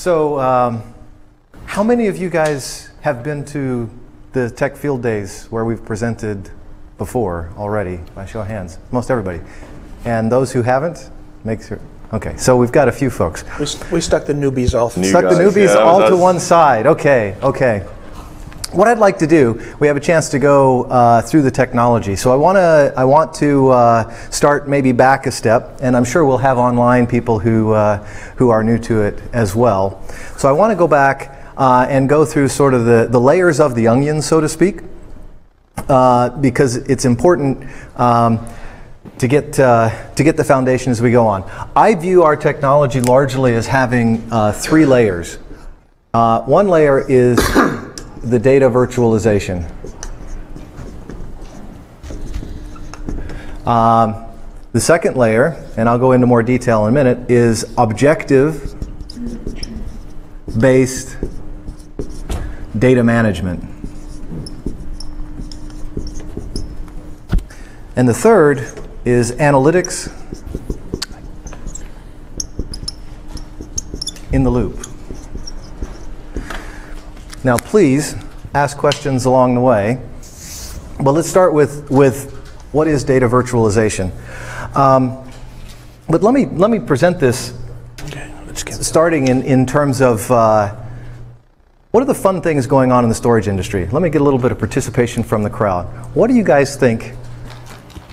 So, how many of you guys have been to the Tech Field Days where we've presented before already? By show of hands. Most everybody. And those who haven't, make sure. Okay, so we've got a few folks. We stuck the newbies all. Stuck the newbies all to one side. Okay, okay. What I'd like to do, we have a chance to go through the technology. So I want to start maybe back a step, and I'm sure we'll have online people who are new to it as well. So I want to go back and go through sort of the layers of the onion, so to speak, because it's important to get the foundation as we go on. I view our technology largely as having 3 layers. One layer is the data virtualization. The second layer, and I'll go into more detail in a minute, is objective-based data management. And the third is analytics in the loop. Now, please ask questions along the way. But let's start with what is data virtualization. But let me present this starting in terms of what are the fun things going on in the storage industry. Let me get a little bit of participation from the crowd. What do you guys think?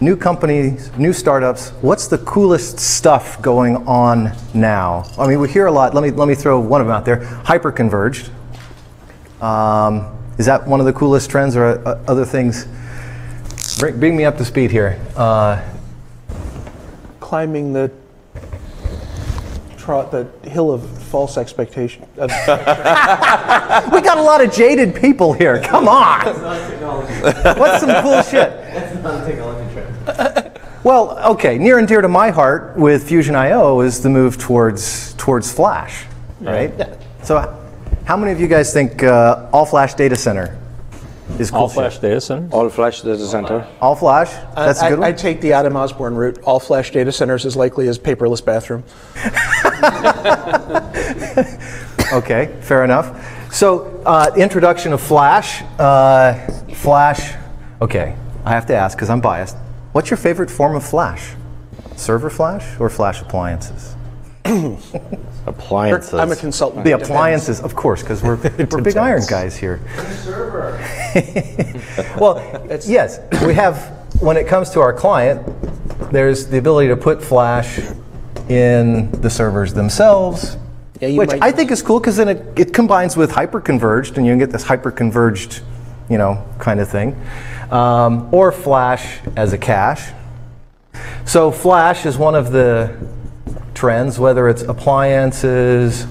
New companies, new startups, what's the coolest stuff going on now? I mean, we hear a lot. Let me throw one of them out there. Hyperconverged. Is that one of the coolest trends, or other things? Bring me up to speed here. Climbing the hill of false expectation. We got a lot of jaded people here. Come on. That's not a technology. What's some cool shit? That's not a technology trend. Well, okay. Near and dear to my heart with Fusion IO is the move towards Flash, right? Yeah. So, how many of you guys think all-flash data center is cool? All-flash data center? All-flash data center. All-flash? That's a good one? I take the Adam Osborne route. All-flash data centers as likely as paperless bathroom. Okay, fair enough. So, introduction of Flash. Flash, okay, I have to ask because I'm biased. What's your favorite form of Flash? Server Flash or Flash appliances? Appliances. I'm a consultant. The appliances, of course, because we're big iron guys here. Server. Well, yes, we have, when it comes to our client, there's the ability to put Flash in the servers themselves, which I think is cool because then it combines with hyperconverged, and you can get this hyperconverged, kind of thing. Or Flash as a cache. So Flash is one of the trends, whether it's appliances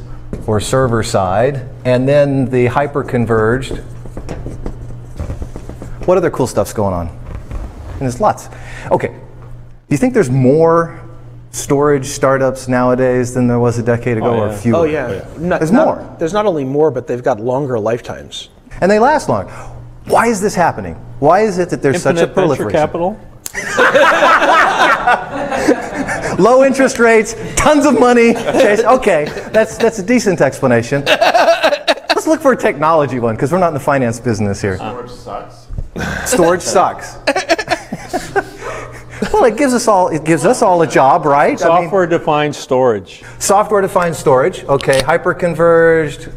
or server side, and then the hyper-converged. What other cool stuff's going on? And there's lots. Okay, do you think there's more storage startups nowadays than there was a decade ago, or fewer? Oh yeah, there's more. There's not only more, but they've got longer lifetimes. And they last long. Why is this happening? Why is it that there's such a proliferation? Venture capital? Low interest rates, tons of money. Okay, that's a decent explanation. Let's look for a technology one, because we're not in the finance business here. Storage sucks. Storage sucks. Well, it gives us all a job, right? Software-defined storage. Software-defined storage. Okay, hyper-converged.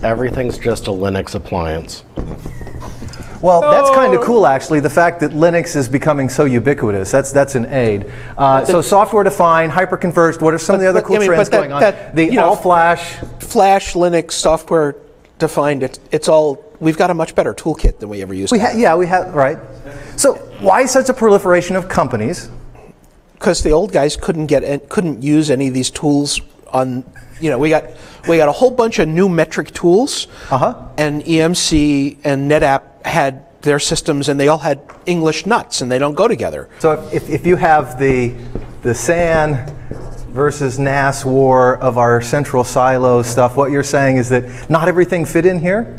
Everything's just a Linux appliance. Well, that's kind of cool, actually, the fact that Linux is becoming so ubiquitous. That's an aid. So software-defined, hyper-converged, what are some of the other cool trends going on? All-flash. Flash, Linux, software-defined, it's all, we've got a much better toolkit than we ever used to have. Yeah, we have, right. So why such a proliferation of companies? Because the old guys couldn't use any of these tools on, we got a whole bunch of new metric tools, and EMC and Netapp had their systems, and they all had English nuts, and they don't go together. So if you have the SAN versus NAS war of our central silo stuff, what you're saying is that not everything fit in here?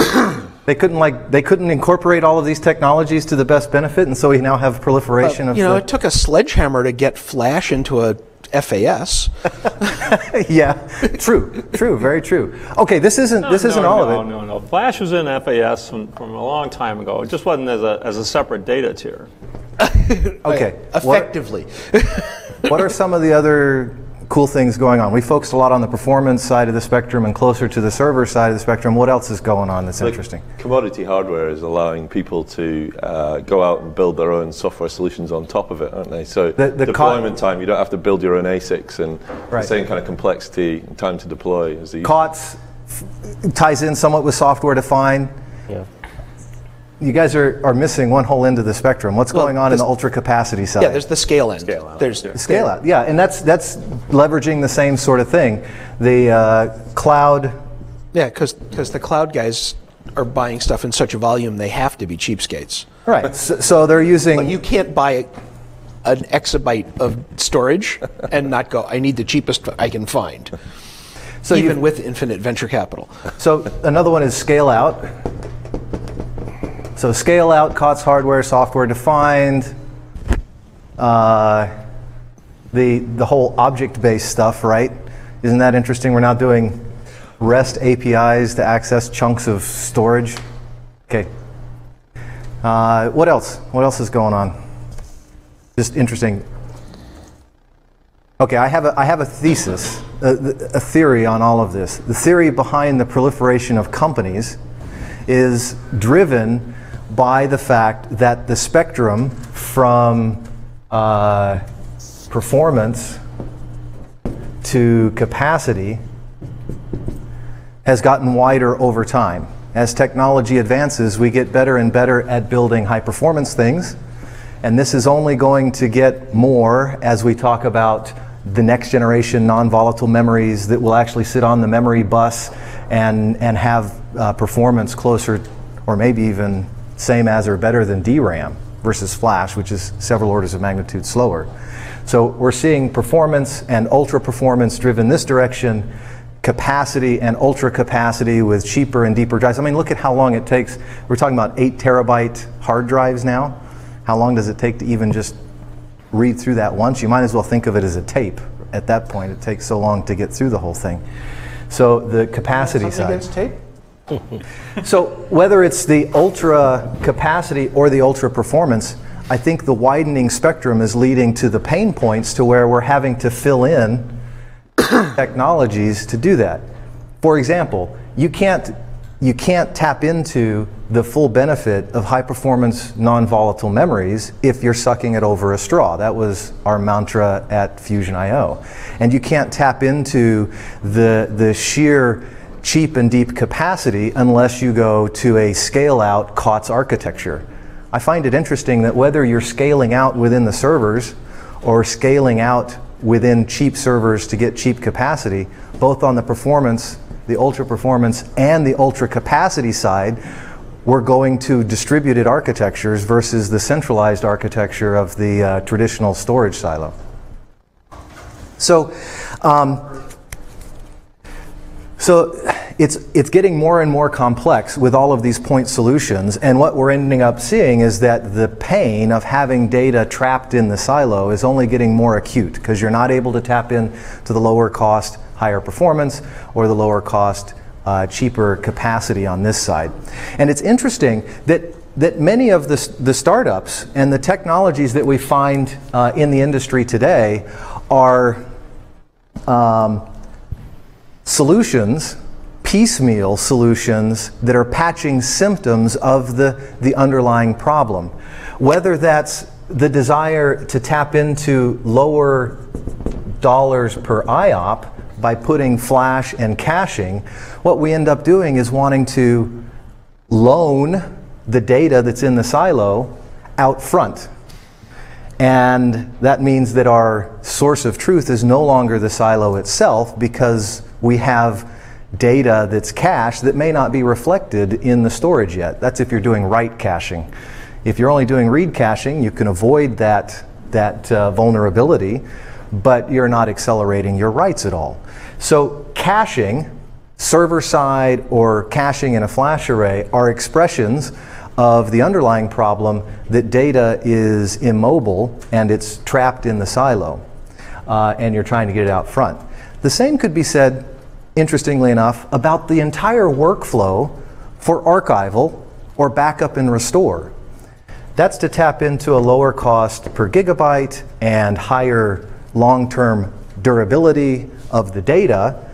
They couldn't incorporate all of these technologies to the best benefit, and so we now have proliferation of. It took a sledgehammer to get Flash into a FAS. Yeah, true, very true. Okay, this isn't all of it. No. Flash was in FAS from a long time ago. It just wasn't as a separate data tier. Okay, effectively. What are some of the other cool things going on? We focused a lot on the performance side of the spectrum and closer to the server side of the spectrum. What else is going on that's interesting? Commodity hardware is allowing people to go out and build their own software solutions on top of it, aren't they? So the deployment time, you don't have to build your own ASICs and the same kind of complexity and time to deploy as the COTS ties in somewhat with software defined. Yeah. You guys are missing one whole end of the spectrum. What's going on in the ultra capacity side? Yeah, there's the scale end. There's scale out. Yeah, and that's leveraging the same sort of thing. The cloud. Yeah, because the cloud guys are buying stuff in such a volume, they have to be cheapskates. Right. So they're using. But you can't buy an exabyte of storage and not go, I need the cheapest I can find. So even with infinite venture capital. So another one is scale out. So scale out, COTS hardware, software defined, the whole object-based stuff, right? Isn't that interesting? We're now doing REST APIs to access chunks of storage. Okay. What else? What else is going on? Just interesting. Okay, I have a thesis, a theory on all of this. The theory behind the proliferation of companies is driven by the fact that the spectrum from performance to capacity has gotten wider over time. As technology advances, we get better and better at building high-performance things, and this is only going to get more as we talk about the next generation non-volatile memories that will actually sit on the memory bus and have performance closer or maybe even same as or better than DRAM versus flash, which is several orders of magnitude slower. So we're seeing performance and ultra performance driven this direction, capacity and ultra capacity with cheaper and deeper drives. I mean, look at how long it takes. We're talking about 8 terabyte hard drives now. How long does it take to even just read through that once? You might as well think of it as a tape. At that point, it takes so long to get through the whole thing. So the capacity side. Against tape? So whether it's the ultra capacity or the ultra performance, I think the widening spectrum is leading to the pain points to where we're having to fill in technologies to do that. For example, you can't tap into the full benefit of high performance non-volatile memories if you're sucking it over a straw. That was our mantra at Fusion IO. And you can't tap into the sheer cheap and deep capacity unless you go to a scale-out COTS architecture. I find it interesting that whether you're scaling out within the servers or scaling out within cheap servers to get cheap capacity, both on the performance, the ultra performance, and the ultra capacity side, we're going to distributed architectures versus the centralized architecture of the traditional storage silo. So it's getting more and more complex with all of these point solutions, and what we're ending up seeing is that the pain of having data trapped in the silo is only getting more acute because you're not able to tap in to the lower cost, higher performance, or the lower cost, cheaper capacity on this side. And it's interesting that many of the startups and the technologies that we find in the industry today are solutions, piecemeal solutions that are patching symptoms of the underlying problem. Whether that's the desire to tap into lower dollars per IOP by putting flash and caching, what we end up doing is wanting to loan the data that's in the silo out front. And that means that our source of truth is no longer the silo itself because we have data that's cached that may not be reflected in the storage yet. That's if you're doing write caching. If you're only doing read caching, you can avoid that vulnerability, but you're not accelerating your writes at all. So caching, server side or caching in a flash array, are expressions of the underlying problem that data is immobile and it's trapped in the silo, and you're trying to get it out front. The same could be said, interestingly enough, about the entire workflow for archival or backup and restore. That's to tap into a lower cost per gigabyte and higher long-term durability of the data.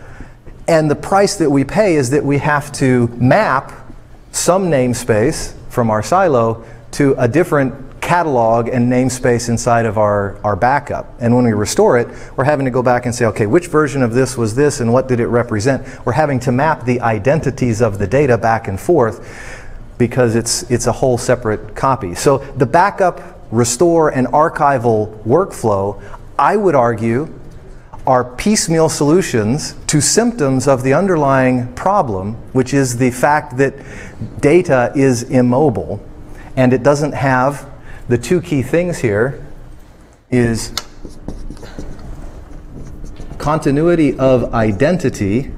And the price that we pay is that we have to map some namespace from our silo to a different catalog and namespace inside of our backup. And when we restore it, we're having to go back and say, okay, which version of this was this and what did it represent? We're having to map the identities of the data back and forth because it's a whole separate copy. So the backup, restore, and archival workflow, I would argue, are piecemeal solutions to symptoms of the underlying problem, which is the fact that data is immobile and it doesn't have the two key things here is continuity of identity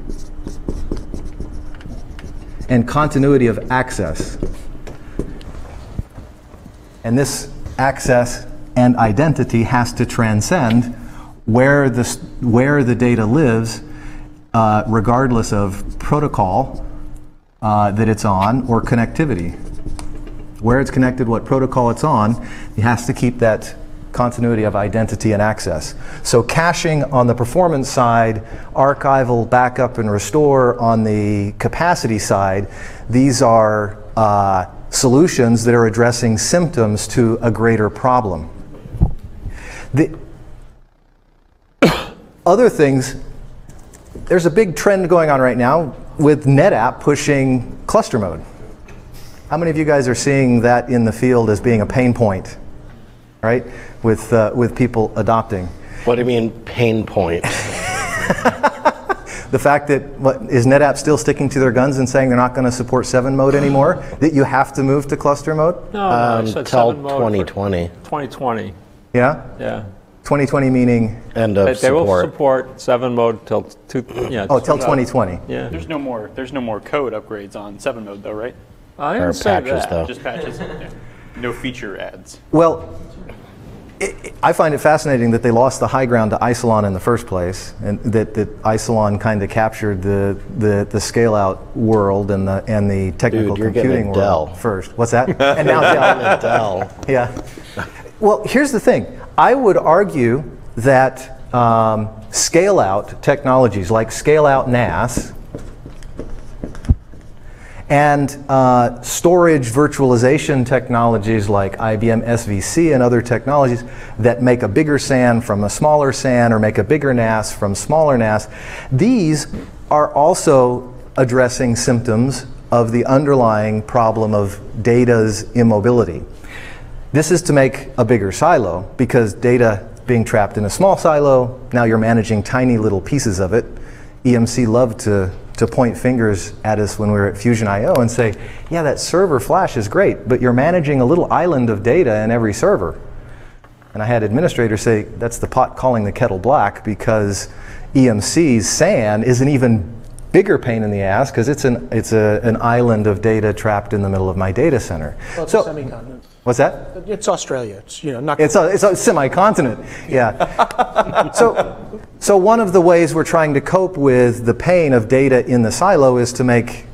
and continuity of access. And this access and identity has to transcend where the data lives, regardless of protocol that it's on or connectivity. Where it's connected, what protocol it's on, it has to keep that continuity of identity and access. So caching on the performance side, archival, backup, and restore on the capacity side, these are solutions that are addressing symptoms to a greater problem. The other things, there's a big trend going on right now with Netapp pushing cluster mode. How many of you guys are seeing that in the field as being a pain point, right? With people adopting. What do you mean, pain point? The fact that, is Netapp still sticking to their guns and saying they're not going to support 7 mode anymore? That you have to move to cluster mode? No, until 2020. 2020. Yeah? Yeah. 2020 meaning? End of They support. will support 7 mode till till 2020. Yeah. There's no more code upgrades on 7 mode though, right? I didn't Or say patches, that. though. Just patches. Yeah. No feature adds. Well, I find it fascinating that they lost the high ground to Isilon in the first place, and that Isilon kind of captured the scale-out world and the technical Dude, you're computing getting world Dell. first. What's that? And now Dell. Dell. Yeah. Well, here's the thing. I would argue that scale-out technologies like scale-out NAS and storage virtualization technologies like IBM SVC and other technologies that make a bigger SAN from a smaller SAN or make a bigger NAS from smaller NAS, these are also addressing symptoms of the underlying problem of data's immobility. This is to make a bigger silo because data being trapped in a small silo, now you're managing tiny little pieces of it. EMC loved to point fingers at us when we were at Fusion IO and say, yeah, that server flash is great, but you're managing a little island of data in every server. And I had administrators say, that's the pot calling the kettle black because EMC's SAN is an even bigger pain in the ass because it's an island of data trapped in the middle of my data center. Well, it's so, a semi-continent. What's that? It's Australia. It's not. It's a semi-continent. Yeah. So one of the ways we're trying to cope with the pain of data in the silo is to make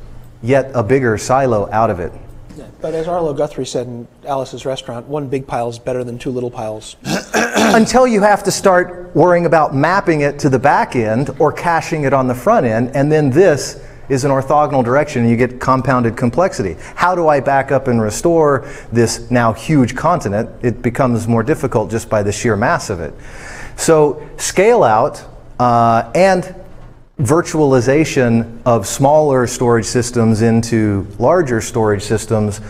yet a bigger silo out of it. Yeah, but as Arlo Guthrie said in Alice's Restaurant, one big pile is better than 2 little piles. Until you have to start worrying about mapping it to the back end or caching it on the front end, and then this is an orthogonal direction and you get compounded complexity. How do I back up and restore this now huge continent? It becomes more difficult just by the sheer mass of it. So scale out and virtualization of smaller storage systems into larger storage systems,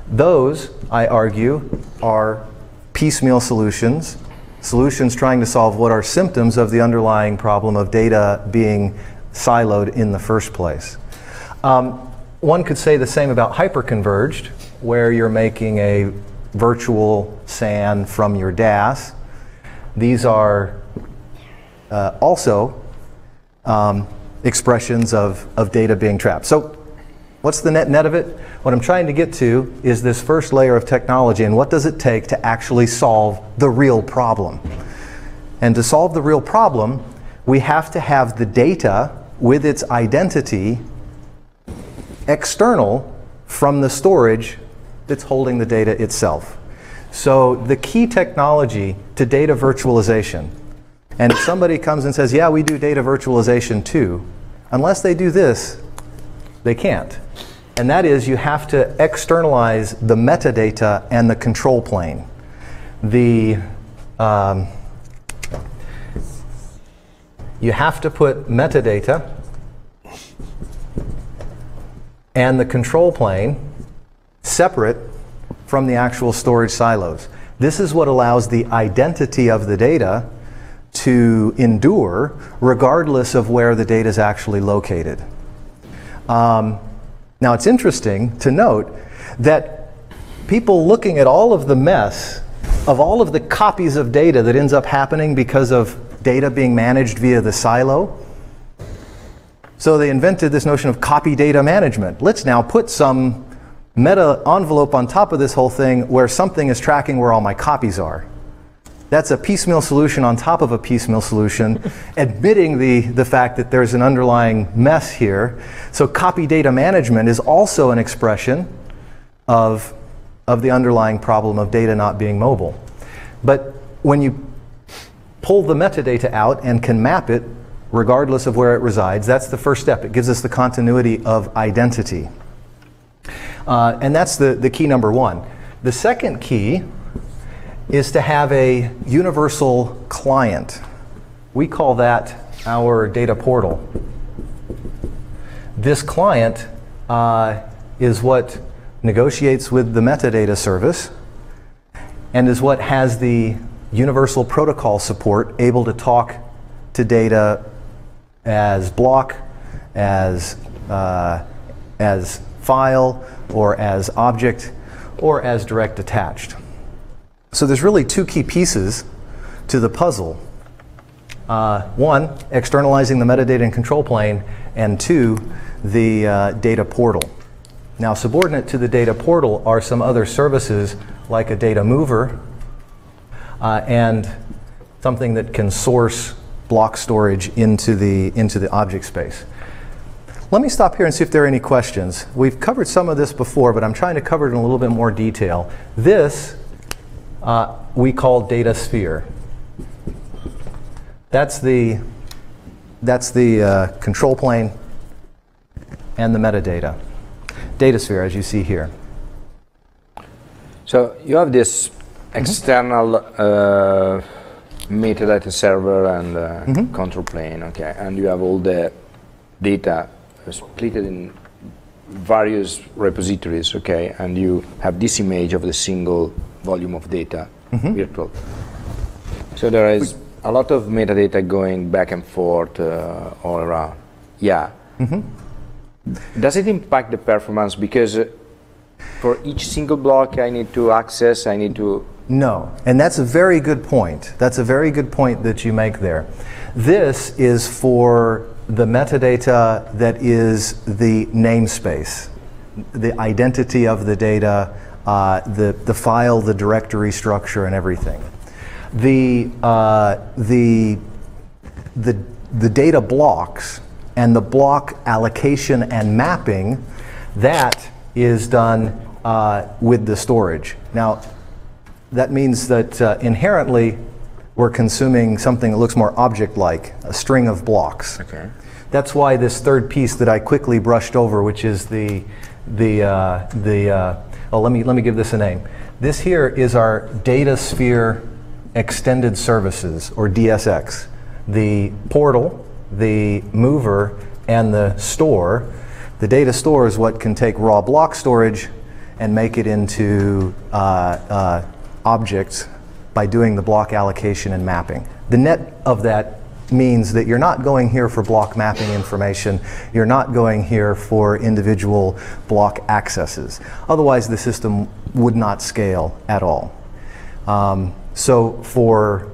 those, I argue, are piecemeal solutions trying to solve what are symptoms of the underlying problem of data being siloed in the first place. One could say the same about hyperconverged, where you're making a virtual SAN from your DAS. These are also expressions of data being trapped. So what's the net of it? What I'm trying to get to is this first layer of technology and what does it take to actually solve the real problem. And to solve the real problem, we have to have the data with its identity external from the storage that's holding the data itself. So the key technology to data virtualization, and if somebody comes and says, yeah, we do data virtualization too, unless they do this, they can't. And that is, you have to externalize the metadata and the control plane. You have to put metadata and the control plane separate from the actual storage silos. This is what allows the identity of the data to endure regardless of where the data is actually located. Now it's interesting to note that people looking at all of the mess of all of the copies of data that ends up happening because of data being managed via the silo. So they invented this notion of copy data management. Let's now put some meta envelope on top of this whole thing where something is tracking where all my copies are. That's a piecemeal solution on top of a piecemeal solution, admitting the fact that there's an underlying mess here. So copy data management is also an expression of the underlying problem of data not being mobile. But when you pull the metadata out and can map it regardless of where it resides, that's the first step. It gives us the continuity of identity. And that's the key number one. The second key is to have a universal client. We call that our data portal. This client is what negotiates with the metadata service and is what has the universal protocol support, able to talk to data as block, as file, or as object, or as direct attached. So there's really two key pieces to the puzzle. One, externalizing the metadata and control plane, and two, the data portal. Now, subordinate to the data portal are some other services like a data mover and something that can source block storage into the object space. Let me stop here and see if there are any questions. We've covered some of this before, but I'm trying to cover it in a little bit more detail. This we call DataSphere. That's the control plane and the metadata. DataSphere, as you see here. So you have this external metadata server and control plane, okay, and you have all the data split in various repositories, okay, and you have this image of the single volume of data, virtual. So there is a lot of metadata going back and forth all around. Yeah. Does it impact the performance? Because for each single block I need to access, I need to... No, and that's a very good point. That's a very good point that you make there. This is for the metadata that is the namespace, the identity of the data, the file, the directory structure, and everything. The data blocks and the block allocation and mapping, that is done with the storage. Now, that means that inherently we're consuming something that looks more object-like, a string of blocks. Okay. That's why this third piece that I quickly brushed over, which is let me give this a name. This here is our DataSphere Extended Services, or DSX. The portal, the mover, and the store. The data store is what can take raw block storage and make it into objects by doing the block allocation and mapping. The net of that means that you're not going here for block mapping information, you're not going here for individual block accesses. Otherwise the system would not scale at all. So for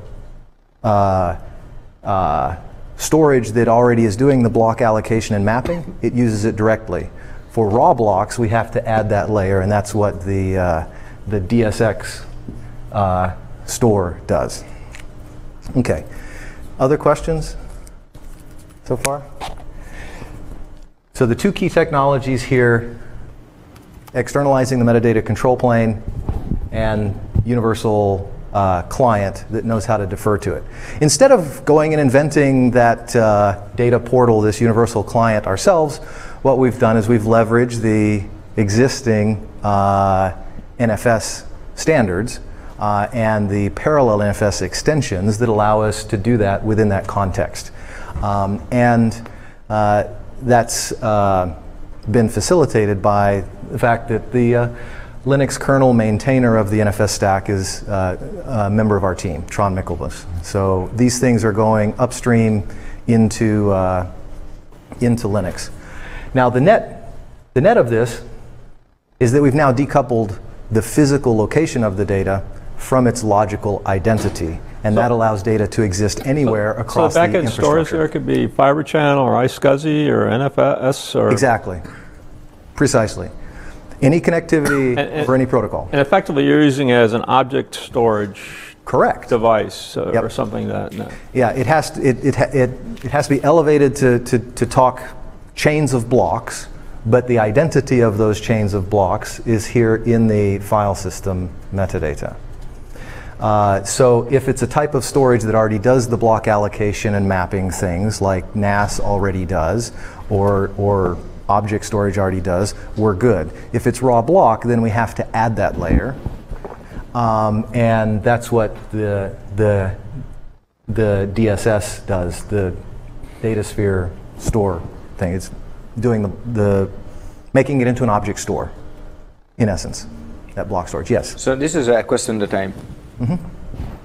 storage that already is doing the block allocation and mapping, it uses it directly. For raw blocks, we have to add that layer, and that's what the DSX store does. Okay, other questions? so far? So the two key technologies here, externalizing the metadata control plane and universal client that knows how to defer to it. Instead of going and inventing that data portal, this universal client ourselves, what we've done is we've leveraged the existing NFS standards and the parallel NFS extensions that allow us to do that within that context. That's been facilitated by the fact that the Linux kernel maintainer of the NFS stack is a member of our team, Tron Mikkelbus. So these things are going upstream into Linux. Now the net of this is that we've now decoupled the physical location of the data from its logical identity, and that allows data to exist anywhere across the infrastructure. So backend storage there could be Fiber Channel or iSCSI or NFS or... Exactly. Precisely. Any connectivity for any protocol. And effectively you're using it as an object storage device or something that... No. Yeah, it has to be elevated to talk chains of blocks, but the identity of those chains of blocks is here in the file system metadata. So if it's a type of storage that already does the block allocation and mapping things like NAS already does, or object storage already does, we're good. If it's raw block, then we have to add that layer. And that's what the DSS does, the DataSphere Store thing. It's doing making it into an object store, in essence, that block storage. Yes? So this is a question that I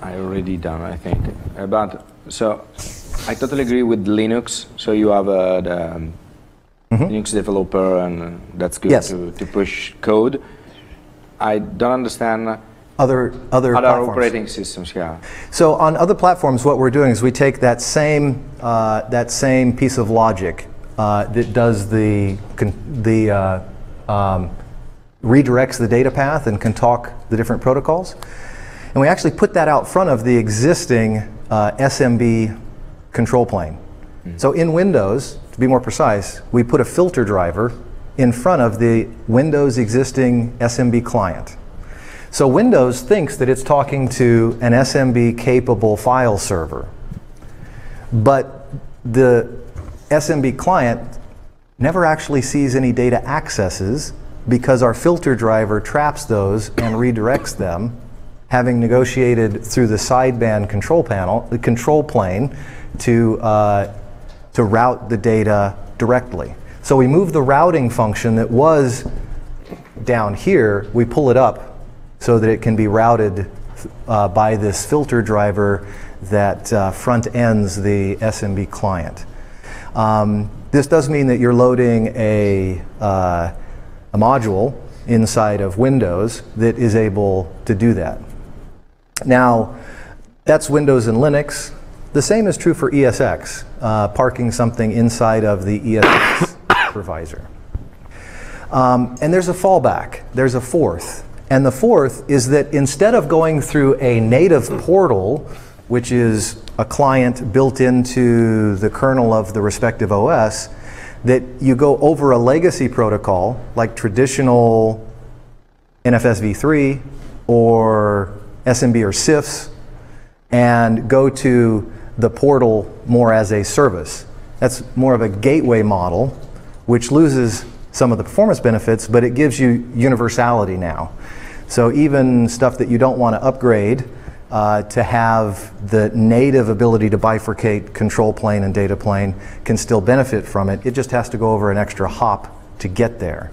already done, I think. So I totally agree with Linux. So you have the Linux developer, and that's good to push code. I don't understand other operating systems. Yeah. So on other platforms, what we're doing is we take that same piece of logic that does redirects the data path and can talk the different protocols, and we actually put that out front of the existing SMB control plane. So in Windows, to be more precise, we put a filter driver in front of the Windows existing SMB client. So Windows thinks that it's talking to an SMB capable file server, but the SMB client never actually sees any data accesses because our filter driver traps those and redirects them, having negotiated through the sideband control panel, the control plane, to route the data directly. So we move the routing function that was down here, we pull it up so that it can be routed by this filter driver that front ends the SMB client. This does mean that you're loading a module inside of Windows that is able to do that. Now, that's Windows and Linux. The same is true for ESX, parking something inside of the ESX hypervisor. And there's a fallback. There's a fourth. And the fourth is that instead of going through a native portal, which is a client built into the kernel of the respective OS, that you go over a legacy protocol like traditional NFS v3 or SMB or CIFS, and go to the portal more as a service. That's more of a gateway model, which loses some of the performance benefits, but it gives you universality now. So even stuff that you don't want to upgrade to have the native ability to bifurcate control plane and data plane can still benefit from it. It just has to go over an extra hop to get there.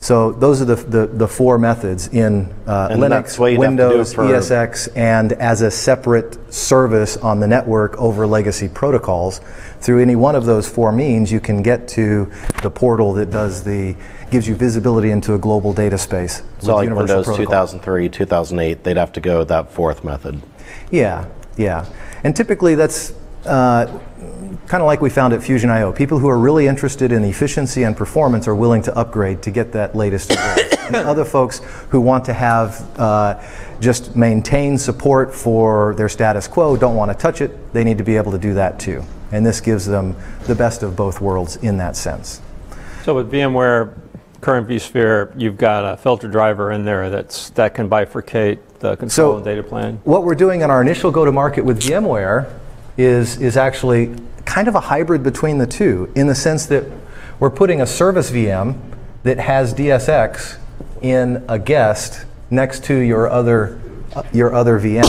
So those are the four methods in Linux, Windows, ESX, and as a separate service on the network over legacy protocols. Through any one of those four means, you can get to the portal that gives you visibility into a global data space. So like Windows 2003, 2008, they'd have to go that fourth method. Yeah, yeah. And typically that's kind of like we found at Fusion IO. People who are really interested in efficiency and performance are willing to upgrade to get that latest and greatest. And other folks who want to have just maintain support for their status quo, don't want to touch it, they need to be able to do that too. And this gives them the best of both worlds in that sense. So with VMware current vSphere, you've got a filter driver in there that can bifurcate the control and data plane. What we're doing in our initial go-to-market with VMware is actually kind of a hybrid between the two, in the sense that we're putting a service VM that has DSX in a guest next to your other VM.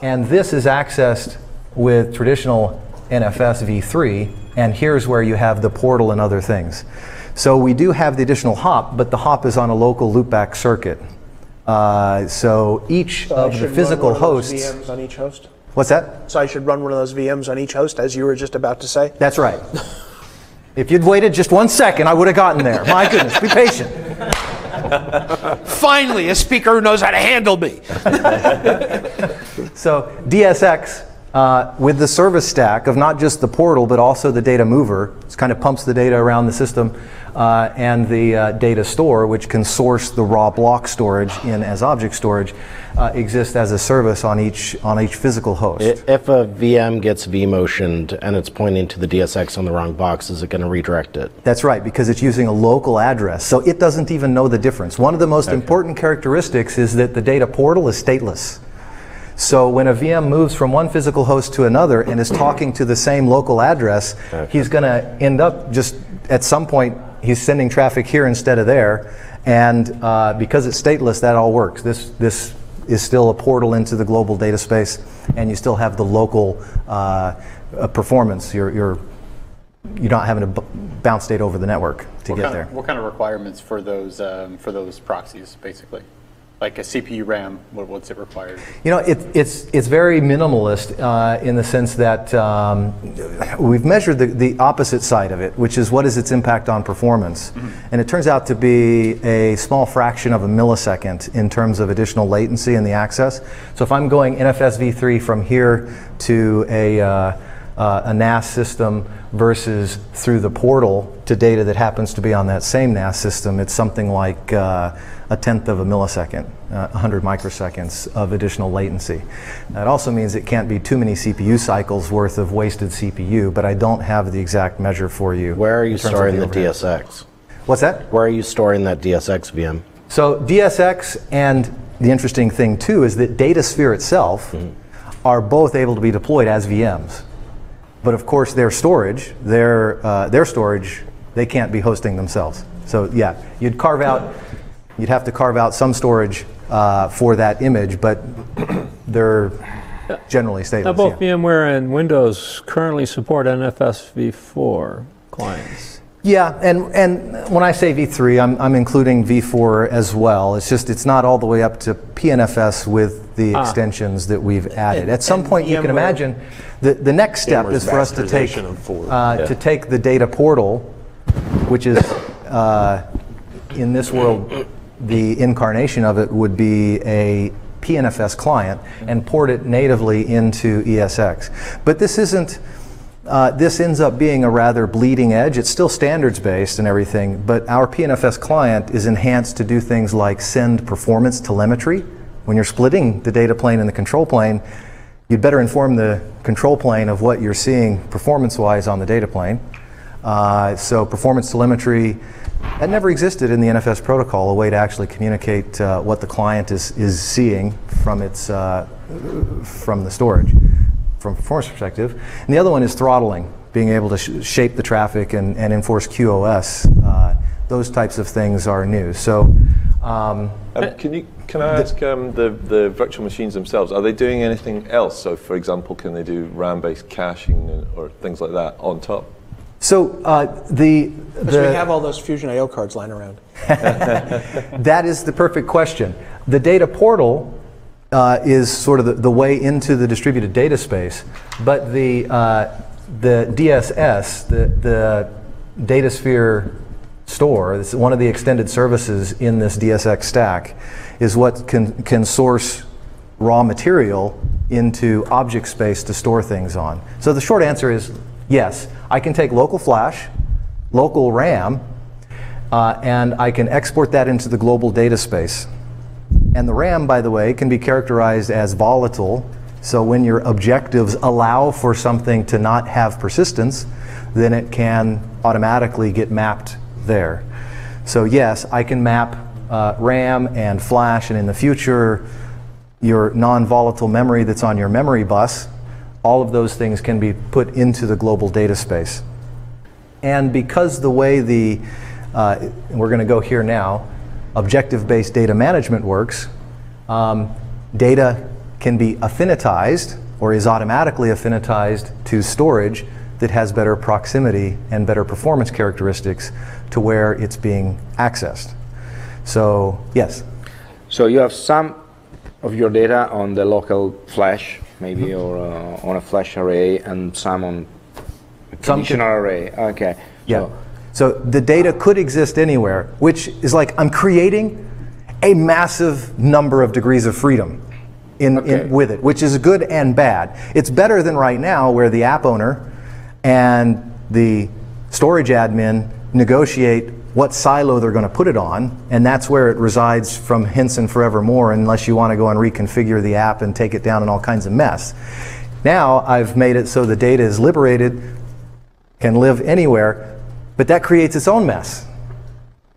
And this is accessed with traditional NFS v3, and here's where you have the portal and other things. So we do have the additional hop, but the hop is on a local loopback circuit. So each of the physical hosts... VMs on each host? What's that? So I should run one of those VMs on each host, as you were just about to say? That's right. If you'd waited just 1 second, I would have gotten there. My goodness, be patient. Finally, a speaker who knows how to handle me. So DSX, with the service stack of not just the portal, but also the data mover, it kind of pumps the data around the system, and the data store, which can source the raw block storage in as object storage, exists as a service on each physical host. If a VM gets vMotioned and it's pointing to the DSX on the wrong box, is it going to redirect it? That's right, because it's using a local address, so it doesn't even know the difference. One of the most important characteristics is that the data portal is stateless. So when a VM moves from one physical host to another and is talking to the same local address, he's going to end up just at some point, he's sending traffic here instead of there. And because it's stateless, that all works. This is still a portal into the global data space, and you still have the local performance. You're not having to bounce data over the network to get there. What kind of requirements for those proxies, basically? Like a CPU RAM, what's it required? You know, it's very minimalist in the sense that we've measured the opposite side of it, which is what is its impact on performance. And it turns out to be a small fraction of a millisecond in terms of additional latency in the access. So if I'm going NFS v3 from here to a NAS system versus through the portal to data that happens to be on that same NAS system, it's something like a tenth of a millisecond, 100 microseconds of additional latency. That also means it can't be too many CPU cycles worth of wasted CPU, but I don't have the exact measure for you. Where are you storing the DSX? What's that? Where are you storing that DSX VM? So DSX, and the interesting thing too is that DataSphere itself are both able to be deployed as VMs. But of course their storage, they can't be hosting themselves. So yeah, you'd have to carve out some storage for that image, but they're generally stateless. Now both VMware and Windows currently support NFS v4 clients. Yeah, and when I say v3, I'm including v4 as well. It's not all the way up to PNFS with the extensions that we've added. At some point, you can imagine the next step is for us to take the data portal, which is in this world, the incarnation of it would be a PNFS client, and port it natively into ESX. But this isn't. This ends up being a rather bleeding edge. It's still standards-based and everything, but our PNFS client is enhanced to do things like send performance telemetry. When you're splitting the data plane and the control plane, you'd better inform the control plane of what you're seeing performance-wise on the data plane. So performance telemetry, that never existed in the NFS protocol, a way to actually communicate what the client is seeing from its from the storage, from a performance perspective. And the other one is throttling, being able to shape the traffic and enforce QoS. Those types of things are new. So, can I ask the virtual machines themselves? Are they doing anything else? So, for example, can they do RAM-based caching or things like that on top? So we have all those Fusion IO cards lying around. That is the perfect question. The data portal is sort of the way into the distributed data space, but the DSS, the DataSphere Store, this is one of the extended services in this DSX stack, is what can source raw material into object space to store things on. So the short answer is yes, I can take local flash, local RAM, and I can export that into the global data space. And the RAM, by the way, can be characterized as volatile. So when your objectives allow for something to not have persistence, then it can automatically get mapped there. So yes, I can map RAM and flash, and in the future, your non-volatile memory that's on your memory bus, all of those things can be put into the global data space. And because the way we're going to go here now, objective-based data management works, data can be affinitized or is automatically affinitized to storage that has better proximity and better performance characteristics to where it's being accessed. So, yes? So you have some of your data on the local flash, maybe, or on a flash array, and some on a conditional array. Okay. Yeah. So the data could exist anywhere, which is like I'm creating a massive number of degrees of freedom with it, which is good and bad. It's better than right now where the app owner and the storage admin negotiate what silo they're going to put it on, and that's where it resides from hence and forevermore, unless you want to go and reconfigure the app and take it down in all kinds of mess. Now I've made it so the data is liberated, can live anywhere, but that creates its own mess.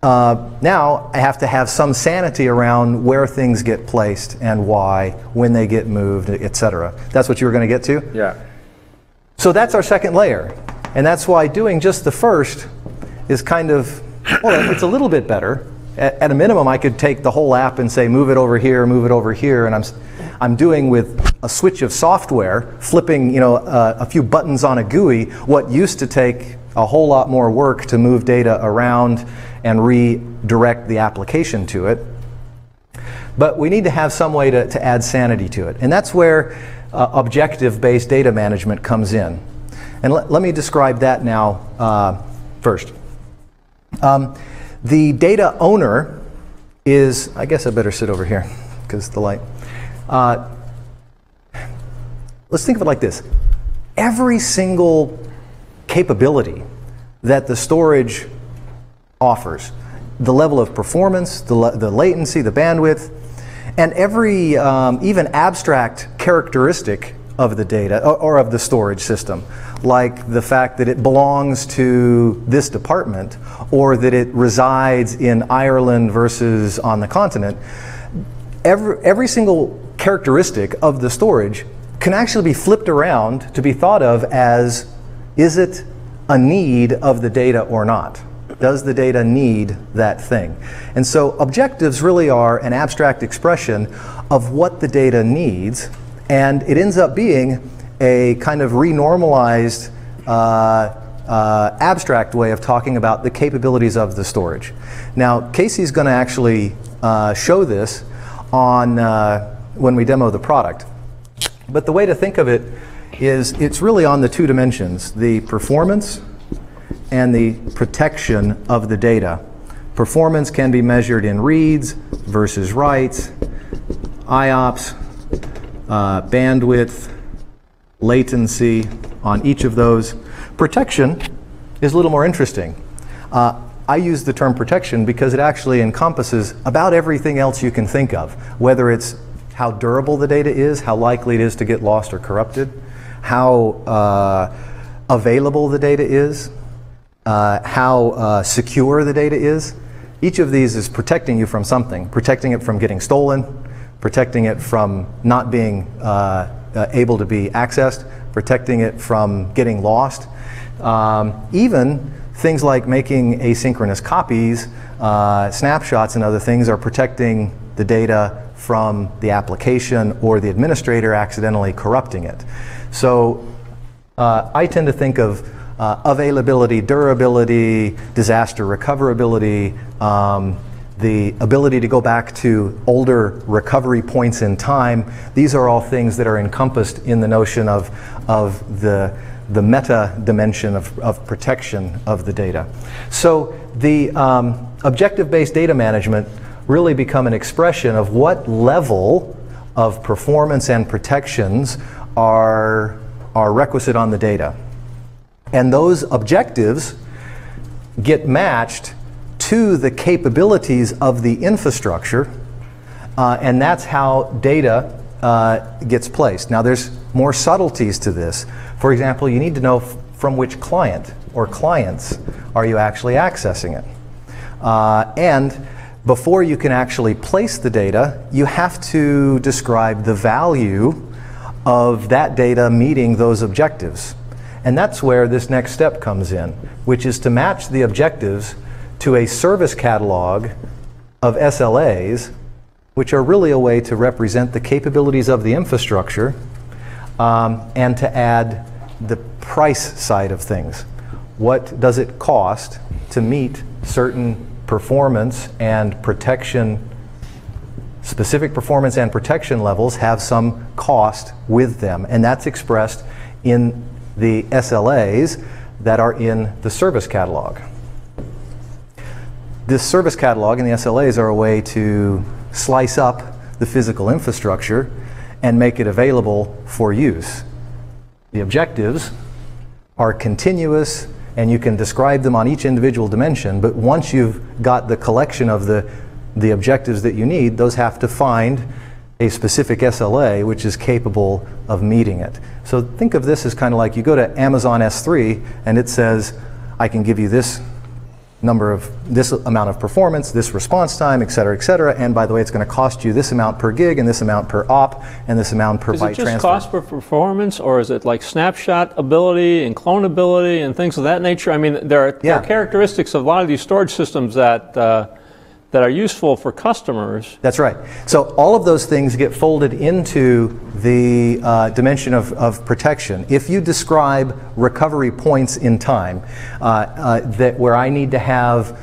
Now I have to have some sanity around where things get placed and why, when they get moved, etc. That's what you were going to get to? Yeah. So that's our second layer. And that's why doing just the first is kind of, well, it's a little bit better. At a minimum, I could take the whole app and say, move it over here, and I'm doing with a switch of software, flipping, a few buttons on a GUI, what used to take a whole lot more work to move data around and redirect the application to it. But we need to have some way to add sanity to it. And that's where objective-based data management comes in. And let me describe that now first. The data owner is, I guess I better sit over here because the light. Let's think of it like this. Every single capability that the storage offers, the level of performance, the latency, the bandwidth, and every even abstract characteristic of the data or of the storage system, like the fact that it belongs to this department or that it resides in Ireland versus on the continent, every single characteristic of the storage can actually be flipped around to be thought of as, is it a need of the data or not? Does the data need that thing? And so objectives really are an abstract expression of what the data needs, and it ends up being a kind of renormalized abstract way of talking about the capabilities of the storage. Now, Casey's going to actually show this on when we demo the product. But the way to think of it is it's really on the two dimensions, the performance and the protection of the data. Performance can be measured in reads versus writes, IOPS, bandwidth, latency on each of those. Protection is a little more interesting. I use the term protection because it actually encompasses about everything else you can think of, whether it's how durable the data is, how likely it is to get lost or corrupted, how available the data is, how secure the data is. Each of these is protecting you from something, protecting it from getting stolen, protecting it from not being able to be accessed, protecting it from getting lost. Even things like making asynchronous copies, snapshots and other things are protecting the data from the application or the administrator accidentally corrupting it. So I tend to think of availability, durability, disaster recoverability, the ability to go back to older recovery points in time. These are all things that are encompassed in the notion of the meta dimension of protection of the data. So the objective-based data management really become an expression of what level of performance and protections are requisite on the data. And those objectives get matched to the capabilities of the infrastructure, and that's how data gets placed. Now there's more subtleties to this. For example, you need to know from which client or clients are you actually accessing it. And before you can actually place the data, you have to describe the value of that data meeting those objectives. And that's where this next step comes in, which is to match the objectives to a service catalog of SLAs, which are really a way to represent the capabilities of the infrastructure and to add the price side of things. What does it cost to meet certain performance and protection, specific performance and protection levels have some cost with them, and that's expressed in the SLAs that are in the service catalog. This service catalog and the SLAs are a way to slice up the physical infrastructure and make it available for use. The objectives are continuous, and you can describe them on each individual dimension, but once you've got the collection of the objectives that you need, those have to find a specific SLA which is capable of meeting it. So think of this as kind of like you go to Amazon S3 and it says, I can give you this amount of performance, this response time, et cetera, and by the way, it's going to cost you this amount per gig and this amount per op and this amount per byte transfer. Is it just cost per performance, or is it like snapshot ability and clonability and things of that nature? I mean, there are characteristics of a lot of these storage systems that are useful for customers. That's right. So all of those things get folded into the dimension of protection. If you describe recovery points in time, where I need to have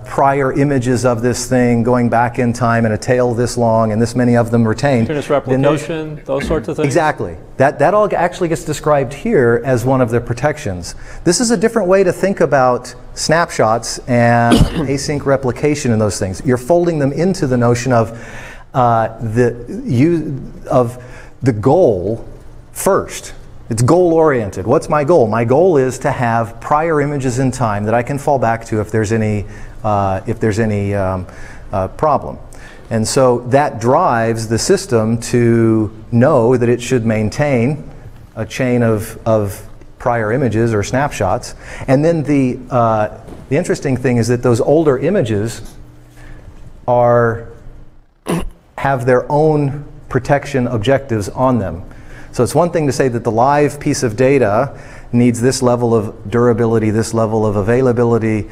prior images of this thing going back in time and a tail this long and this many of them retained. Continuous replication, those sorts of things? Exactly. That all actually gets described here as one of the protections. This is a different way to think about snapshots and async replication and those things. You're folding them into the notion of the goal first. It's goal-oriented. What's my goal? My goal is to have prior images in time that I can fall back to if there's any problem. And so that drives the system to know that it should maintain a chain of prior images or snapshots. And then the interesting thing is that those older images have their own protection objectives on them. So it's one thing to say that the live piece of data needs this level of durability, this level of availability,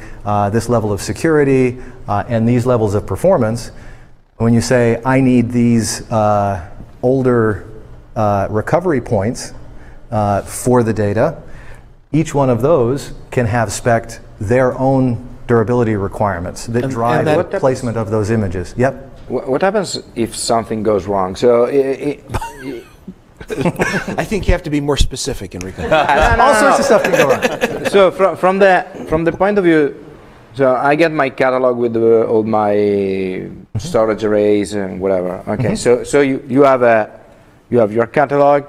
this level of security, and these levels of performance. When you say, I need these older recovery points for the data, each one of those can have spec'd their own durability requirements that drive the placement of those images. Yep. What happens if something goes wrong? So I think you have to be more specific, Enrico. All sorts of stuff can go wrong. So from the point of view, so I get my catalog with all my storage arrays and whatever. Okay, so you have your catalog,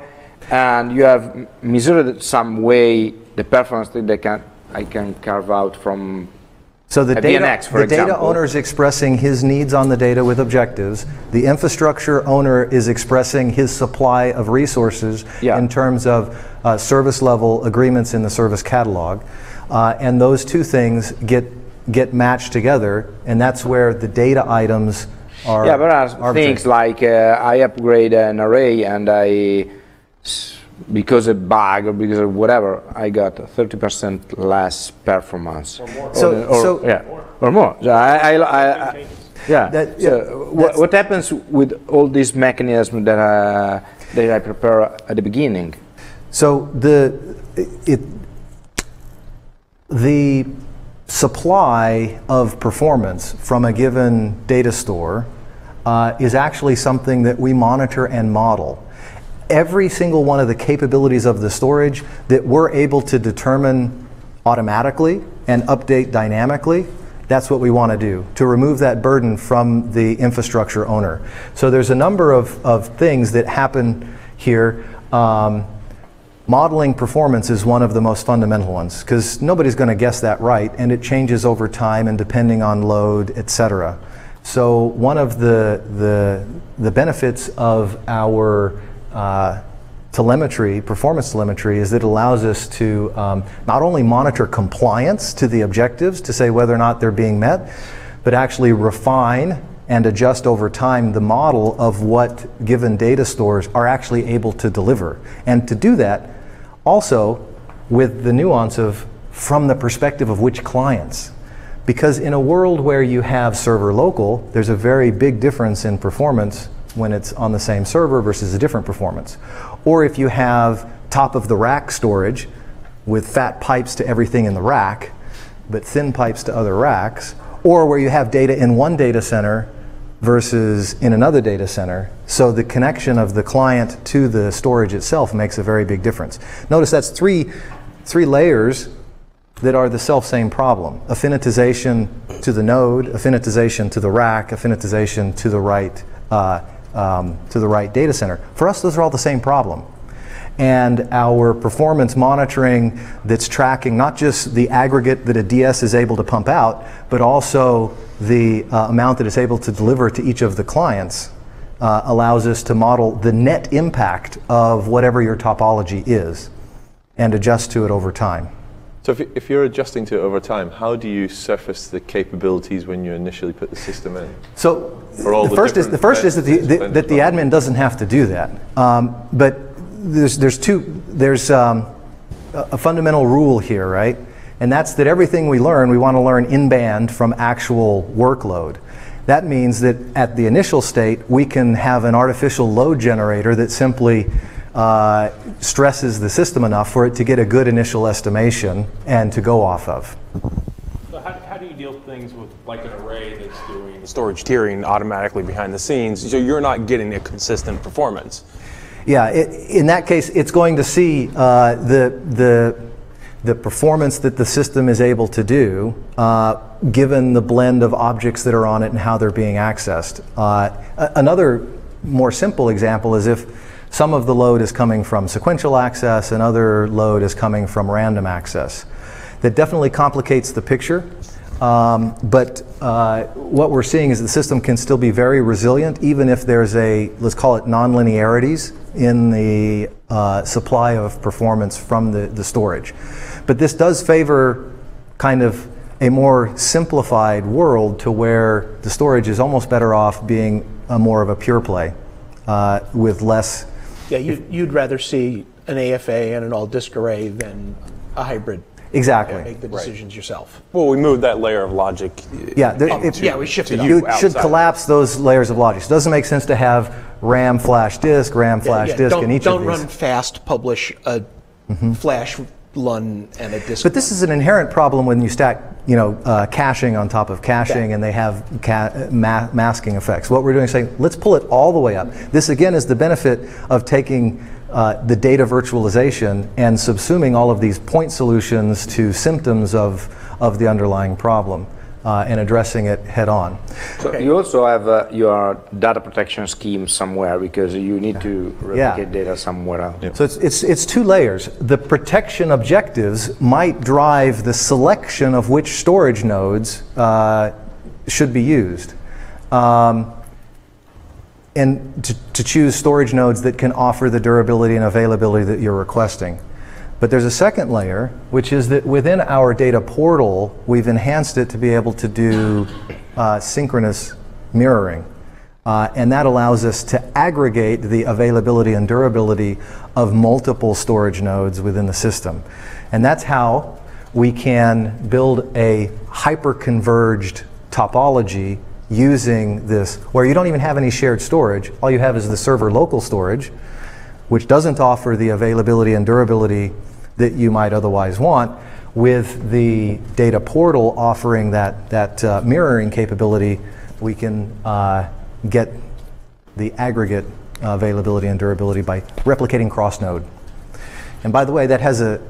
and you have measured some way the performance that I can carve out from. So the data owner is expressing his needs on the data with objectives. The infrastructure owner is expressing his supply of resources in terms of service level agreements in the service catalog. And those two things get matched together, and that's where the data items are. Yeah, but things like I upgrade an array and because of bug or because of whatever, I got 30% less performance. Or more. Or more. So what happens with all these mechanisms that I prepare at the beginning? So the supply of performance from a given data store is actually something that we monitor and model. Every single one of the capabilities of the storage that we're able to determine automatically and update dynamically That's what we want to do, to remove that burden from the infrastructure owner. So there's a number of things that happen here. Modeling performance is one of the most fundamental ones, because nobody's going to guess that right, and it changes over time and depending on load, etc. So one of the benefits of our telemetry, performance telemetry, is that it allows us to not only monitor compliance to the objectives to say whether or not they're being met, but actually refine and adjust over time the model of what given data stores are actually able to deliver. And to do that, also with the nuance of from the perspective of which clients. Because in a world where you have server local, there's a very big difference in performance when it's on the same server versus a different performance. Or if you have top of the rack storage with fat pipes to everything in the rack, but thin pipes to other racks, or where you have data in one data center versus in another data center. So the connection of the client to the storage itself makes a very big difference. Notice that's three layers that are the self-same problem. Affinitization to the node, affinitization to the rack, affinitization to the right data center. For us, those are all the same problem. And our performance monitoring that's tracking not just the aggregate that a DS is able to pump out, but also the amount that it's able to deliver to each of the clients allows us to model the net impact of whatever your topology is and adjust to it over time. So if you're adjusting to it over time, how do you surface the capabilities when you initially put the system in? So the first is that the admin doesn't have to do that. But there's a fundamental rule here, right? And that's that everything we want to learn in band from actual workload. That means that at the initial state, we can have an artificial load generator that simply stresses the system enough for it to get a good initial estimation and to go off of. So how do you deal with things with like an array that's doing storage tiering automatically behind the scenes, so you're not getting a consistent performance? Yeah, in that case, it's going to see the performance that the system is able to do given the blend of objects that are on it and how they're being accessed. Another more simple example is if some of the load is coming from sequential access and other load is coming from random access. That definitely complicates the picture, but what we're seeing is the system can still be very resilient even if there's let's call it nonlinearities in the supply of performance from the storage. But this does favor kind of a more simplified world to where the storage is almost better off being more of a pure play with less. Yeah, you'd rather see an AFA and an all-disk array than a hybrid. Exactly. Make the decisions yourself. Well, we moved that layer of logic. Yeah, we shifted it. You should collapse those layers of logic. So it doesn't make sense to have RAM flash disk, RAM flash disk in each of these. Don't run fast, publish a flash LUN and a disk. But this is an inherent problem when you stack, caching on top of caching, and they have masking effects. What we're doing is saying, let's pull it all the way up. This again is the benefit of taking the data virtualization and subsuming all of these point solutions to symptoms of the underlying problem and addressing it head on. So you also have your data protection scheme somewhere because you need to replicate data somewhere else. Yep. So it's two layers. The protection objectives might drive the selection of which storage nodes should be used. And to choose storage nodes that can offer the durability and availability that you're requesting. But there's a second layer, which is that within our data portal, we've enhanced it to be able to do synchronous mirroring. And that allows us to aggregate the availability and durability of multiple storage nodes within the system. And that's how we can build a hyper-converged topology using this, where you don't even have any shared storage. All you have is the server local storage, which doesn't offer the availability and durability that you might otherwise want, with the data portal offering that mirroring capability. We can get the aggregate availability and durability by replicating cross-node. And by the way, that has a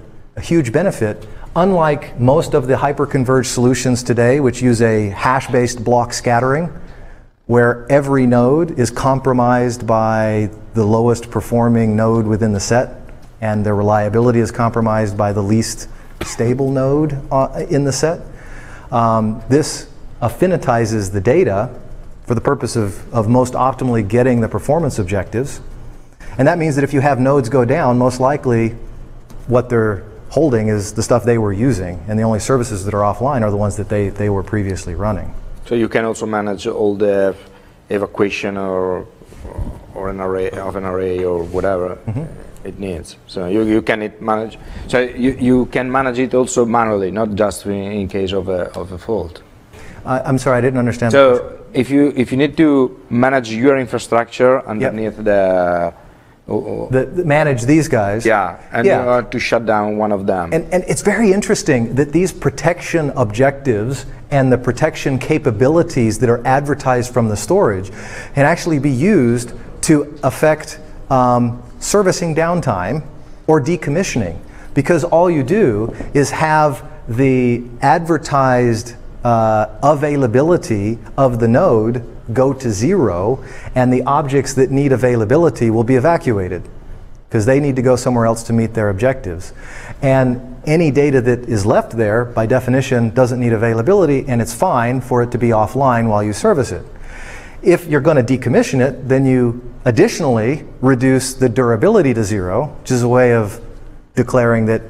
huge benefit Unlike most of the hyper-converged solutions today, which use a hash-based block scattering, where every node is compromised by the lowest performing node within the set, and their reliability is compromised by the least stable node in the set. This affinitizes the data for the purpose of most optimally getting the performance objectives. And that means that if you have nodes go down, most likely what they're holding is the stuff they were using, and the only services that are offline are the ones that they were previously running. So you can also manage all the evacuation or an array or whatever it needs. So you can manage. So you can manage it also manually, not just in case of a fault. I'm sorry, I didn't understand. So if you need to manage your infrastructure underneath manage these guys. Yeah, and you want to shut down one of them. And it's very interesting that these protection objectives and the protection capabilities that are advertised from the storage can actually be used to affect servicing downtime or decommissioning, because all you do is have the advertised availability of the node go to 0, and the objects that need availability will be evacuated because they need to go somewhere else to meet their objectives. And any data that is left there, by definition, doesn't need availability, and it's fine for it to be offline while you service it. If you're going to decommission it, then you additionally reduce the durability to 0, which is a way of declaring that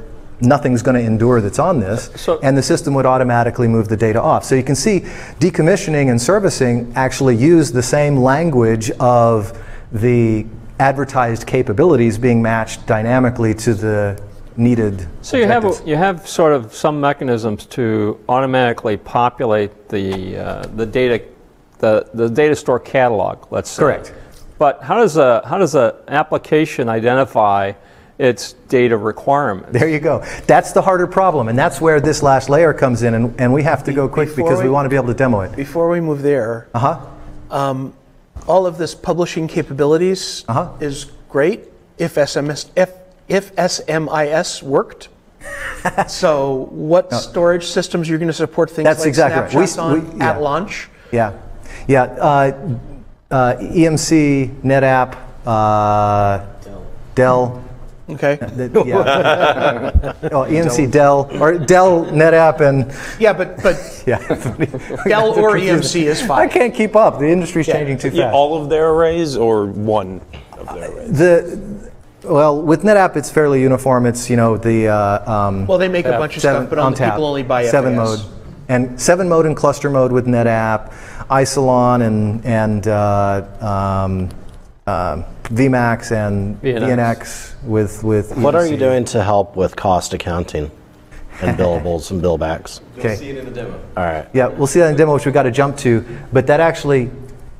nothing's going to endure that's on this, and the system would automatically move the data off. So you can see decommissioning and servicing actually use the same language of the advertised capabilities being matched dynamically to the needed So objectives. you have sort of some mechanisms to automatically populate the data store catalog, let's say. Correct. But how does a application identify its data requirements? There you go. That's the harder problem, and that's where this last layer comes in, and we have to go quick because we want to be able to demo it. Before we move there, all of this publishing capabilities is great if SMIS worked. So what storage systems you're going to support things That's like exactly snapshots right. on at launch? Yeah. EMC, Netapp, Dell. Okay. EMC, Dell, or Dell, Netapp, and but Dell or EMC is fine. I can't keep up. The industry's changing too fast. All of their arrays or one of their arrays? Well, with Netapp, it's fairly uniform. It's well, they make a bunch of stuff, but people only buy 7 FAS. mode, and 7 mode and cluster mode with Netapp, Isilon and VMAX and VNX with EMC. What are you doing to help with cost accounting and billables and billbacks? You'll see it in the demo. All right. Yeah, we'll see that in the demo, which we've got to jump to. But that actually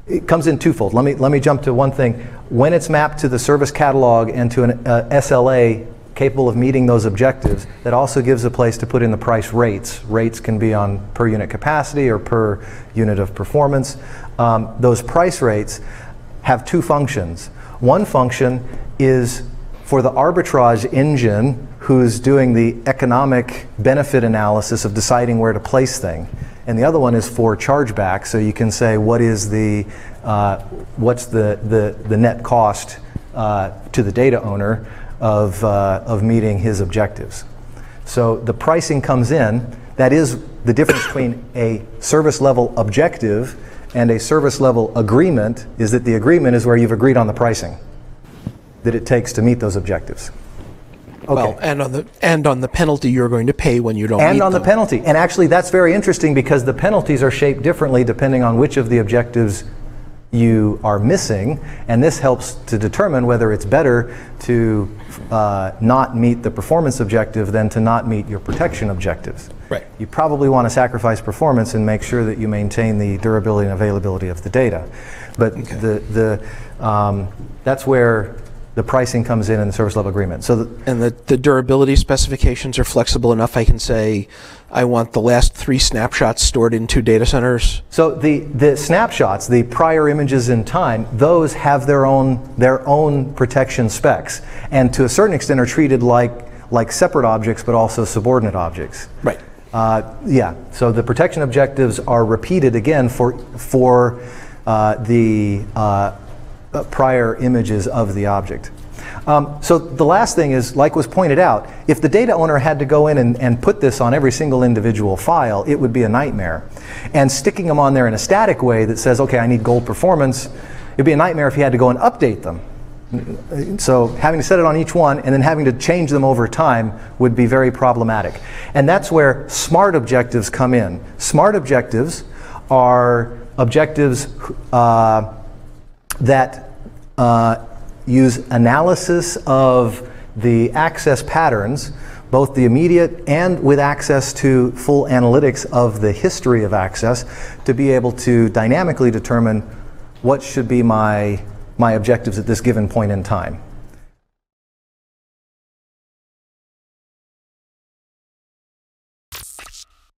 it comes in twofold. Let me jump to one thing. When it's mapped to the service catalog and to an SLA capable of meeting those objectives, that also gives a place to put in the price rates. Rates can be on per unit capacity or per unit of performance. Those price rates have two functions. One function is for the arbitrage engine who's doing the economic benefit analysis of deciding where to place things. And the other one is for chargeback, so you can say what is what's the net cost to the data owner of meeting his objectives. So the pricing comes in. That is the difference between a service level objective and a service level agreement, is that the agreement is where you've agreed on the pricing that it takes to meet those objectives. Okay. Well, and on the penalty you're going to pay when you don't meet them. And on the penalty. And actually that's very interesting because the penalties are shaped differently depending on which of the objectives you are missing, and this helps to determine whether it's better to not meet the performance objective than to not meet your protection objectives. Right. You probably want to sacrifice performance and make sure that you maintain the durability and availability of the data. But that's where the pricing comes in the service level agreement. So the durability specifications are flexible enough. I can say, I want the last 3 snapshots stored in 2 data centers. So the snapshots, the prior images in time, those have their own protection specs, and to a certain extent are treated like like separate objects, but also subordinate objects. Right. Yeah, so the protection objectives are repeated again for the prior images of the object. So the last thing is, like was pointed out, if the data owner had to go in and put this on every single individual file, it would be a nightmare. And sticking them on there in a static way that says, okay, I need gold performance, it'd be a nightmare if you had to go and update them. So having to set it on each one and then having to change them over time would be very problematic. And that's where smart objectives come in. Smart objectives are objectives that use analysis of the access patterns, both the immediate and with access to full analytics of the history of access, to be able to dynamically determine what should be my objectives at this given point in time.